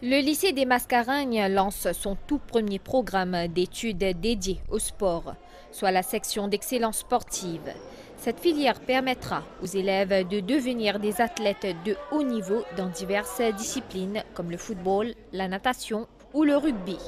Le lycée des Mascareignes lance son tout premier programme d'études dédié au sport, soit la section d'excellence sportive. Cette filière permettra aux élèves de devenir des athlètes de haut niveau dans diverses disciplines comme le football, la natation ou le rugby.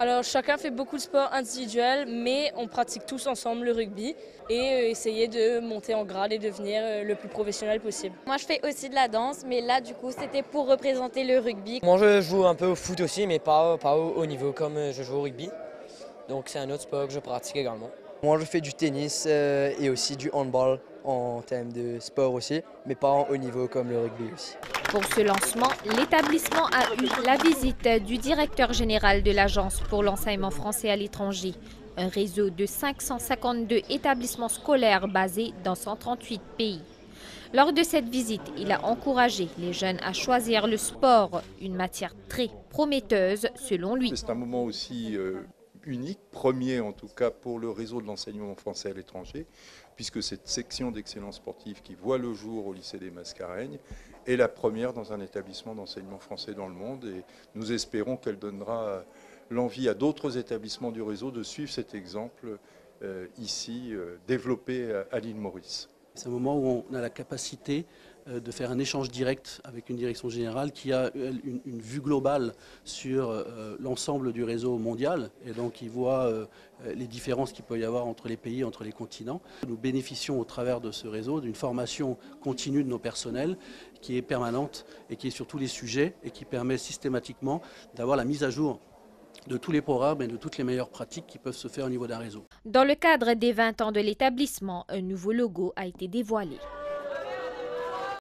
Alors chacun fait beaucoup de sports individuels, mais on pratique tous ensemble le rugby et essayer de monter en grade et devenir le plus professionnel possible. Moi je fais aussi de la danse, mais là du coup c'était pour représenter le rugby. Moi je joue un peu au foot aussi, mais pas au haut niveau comme je joue au rugby. Donc c'est un autre sport que je pratique également. Moi je fais du tennis et aussi du handball en termes de sport aussi, mais pas en haut niveau comme le rugby aussi. Pour ce lancement, l'établissement a eu la visite du directeur général de l'Agence pour l'enseignement français à l'étranger, un réseau de 552 établissements scolaires basés dans 138 pays. Lors de cette visite, il a encouragé les jeunes à choisir le sport, une matière très prometteuse selon lui. C'est un moment aussi unique, premier en tout cas pour le réseau de l'enseignement français à l'étranger, puisque cette section d'excellence sportive qui voit le jour au lycée des Mascareignes est la première dans un établissement d'enseignement français dans le monde, et nous espérons qu'elle donnera l'envie à d'autres établissements du réseau de suivre cet exemple ici développé à l'île Maurice. C'est un moment où on a la capacité de faire un échange direct avec une direction générale qui a une vue globale sur l'ensemble du réseau mondial et donc qui voit les différences qu'il peut y avoir entre les pays, entre les continents. Nous bénéficions au travers de ce réseau d'une formation continue de nos personnels qui est permanente et qui est sur tous les sujets et qui permet systématiquement d'avoir la mise à jour de tous les programmes et de toutes les meilleures pratiques qui peuvent se faire au niveau d'un réseau. Dans le cadre des 20 ans de l'établissement, un nouveau logo a été dévoilé.